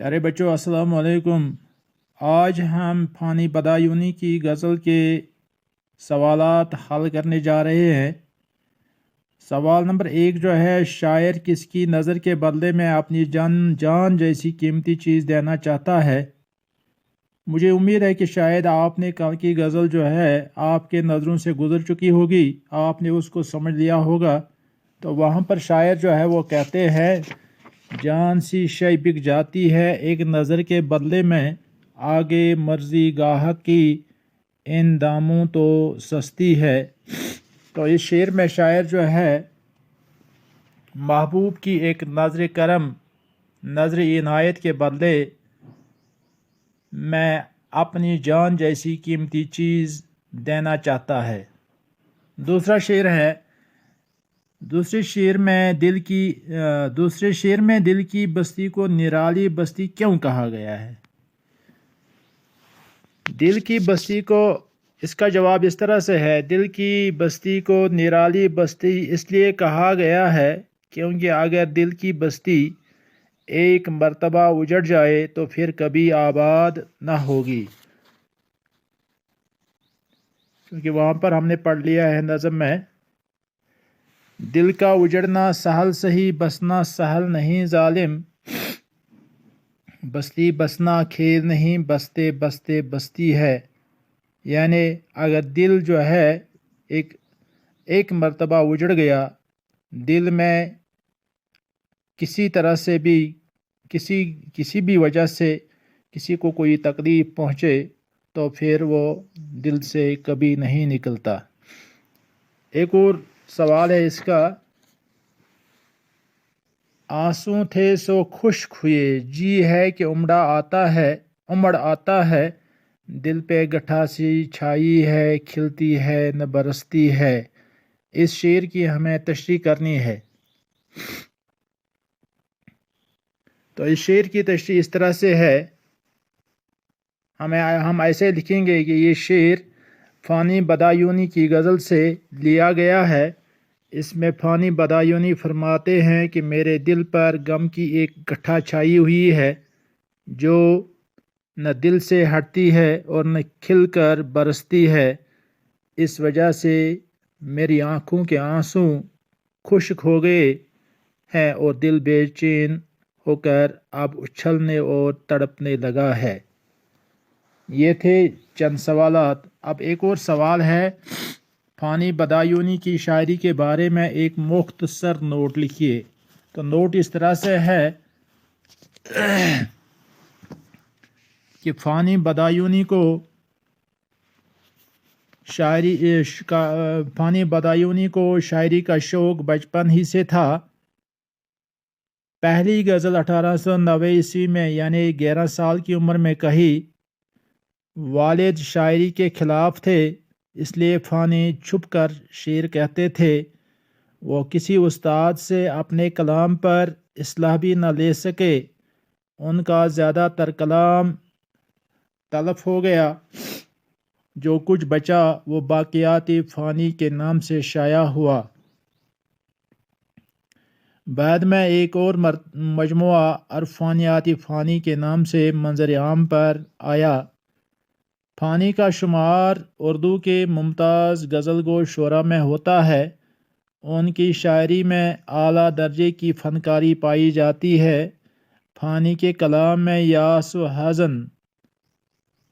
प्यारे बच्चों अस्सलाम वालेकुम। आज हम फ़ानी बदायूनी की गज़ल के सवालात हल करने जा रहे हैं। सवाल नंबर 1 जो है, शायर किसकी नज़र के बदले में अपनी जान जैसी कीमती चीज़ देना चाहता है। मुझे उम्मीद है कि शायद आपने कल की गज़ल जो है आपके नज़रों से गुज़र चुकी होगी, आपने उसको समझ लिया होगा। तो वहाँ पर शायर जो है वो कहते हैं, जान सी शय बिक जाती है एक नज़र के बदले में, आगे मर्जी गाहक की इन दामों तो सस्ती है। तो इस शेर में शायर जो है महबूब की एक नज़र करम, नज़र इनायत के बदले में अपनी जान जैसी कीमती चीज़ देना चाहता है। दूसरा शेर है, दूसरे शेर में दिल की बस्ती को निराली बस्ती क्यों कहा गया है। दिल की बस्ती को, इसका जवाब इस तरह से है, दिल की बस्ती को निराली बस्ती इसलिए कहा गया है क्योंकि अगर दिल की बस्ती एक मर्तबा उजड़ जाए तो फिर कभी आबाद न होगी। क्योंकि वहाँ पर हमने पढ़ लिया है नज़म में, दिल का उजड़ना सहल सही बसना सहल नहीं जालिम, बस्ती बसना खेल नहीं बसते बसते बस्ती है। यानी अगर दिल जो है एक मर्तबा उजड़ गया, दिल में किसी तरह से भी किसी भी वजह से किसी को कोई तकलीफ पहुँचे तो फिर वो दिल से कभी नहीं निकलता। एक और सवाल है इसका, आंसू थे सो खुश्क हुए, जी है कि उमड़ आता है, दिल पे गठासी छाई है, खिलती है न बरसती है। इस शेर की हमें तशरीह करनी है। तो इस शेर की तशरीह इस तरह से है, हम ऐसे लिखेंगे कि ये शेर फ़ानी बदायूनी की गज़ल से लिया गया है। इसमें फ़ानी बदायूनी फरमाते हैं कि मेरे दिल पर गम की एक गठा छाई हुई है, जो न दिल से हटती है और न खिल कर बरसती है। इस वजह से मेरी आँखों के आंसू खुश्क हो गए हैं और दिल बेचैन होकर अब उछलने और तड़पने लगा है। ये थे चंद सवालात। अब एक और सवाल है, फ़ानी बदायूनी की शायरी के बारे में एक मुख्तसर नोट लिखिए। तो नोट इस तरह से है कि फ़ानी बदायूनी को शायरी का शौक़ बचपन ही से था। पहली गज़ल 1890 ईस्वी में यानी 11 साल की उम्र में कही। वालिद शायरी के ख़िलाफ़ थे, इसलिए फ़ानी छुप कर शेर कहते थे। वो किसी उस्ताद से अपने कलाम पर इस्लाह भी न ले सके, उनका ज़्यादातर कलाम तलफ़ हो गया। जो कुछ बचा वो बाक़ियात फ़ानी के नाम से शाया हुआ। बाद में एक और मजमुआ अरफ़ानियात फ़ानी के नाम से मंज़र आम पर आया। फ़ानी का शुमार उर्दू के मुमताज़ गज़लगो शुरा में होता है। उनकी शायरी में आला दर्जे की फ़नकारी पाई जाती है। फ़ानी के कलाम में यास व हज़न,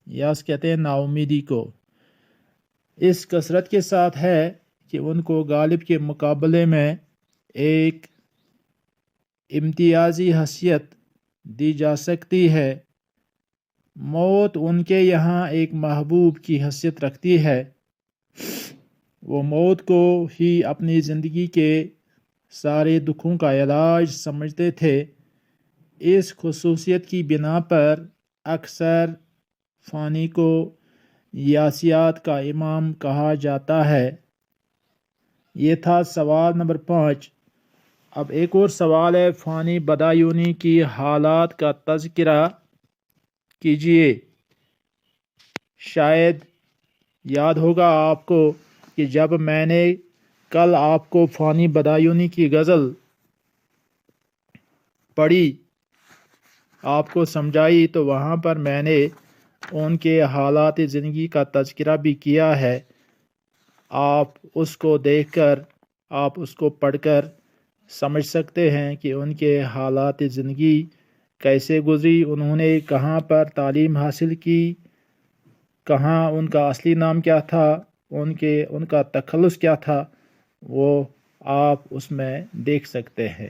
यास कहते हैं नाउमीदी को, इस कसरत के साथ है कि उनको गालिब के मुकाबले में एक इम्तियाज़ी हैसियत दी जा सकती है। मौत उनके यहाँ एक महबूब की हैसियत रखती है। वो मौत को ही अपनी ज़िंदगी के सारे दुखों का इलाज समझते थे। इस खुसूसियत की बिना पर अक्सर फ़ानी को यासियात का इमाम कहा जाता है। ये था सवाल नंबर 5। अब एक और सवाल है, फ़ानी बदायूनी की हालात का तज़किरा कीजिए। शायद याद होगा आपको कि जब मैंने कल आपको फ़ानी बदायूनी की गज़ल पढ़ी آپ کو سمجھائی، تو وہاں پر میں نے ان کے حالات زندگی کا تذکرہ بھی کیا ہے۔ آپ اس کو دیکھ کر، آپ اس کو پڑھ کر سمجھ سکتے ہیں کہ ان کے حالات زندگی کیسے گزری، انہوں نے کہاں پر تعلیم حاصل کی، کہاں ان کا اصلی نام کیا تھا، ان کا تخلص کیا تھا، وہ آپ اس میں دیکھ سکتے ہیں۔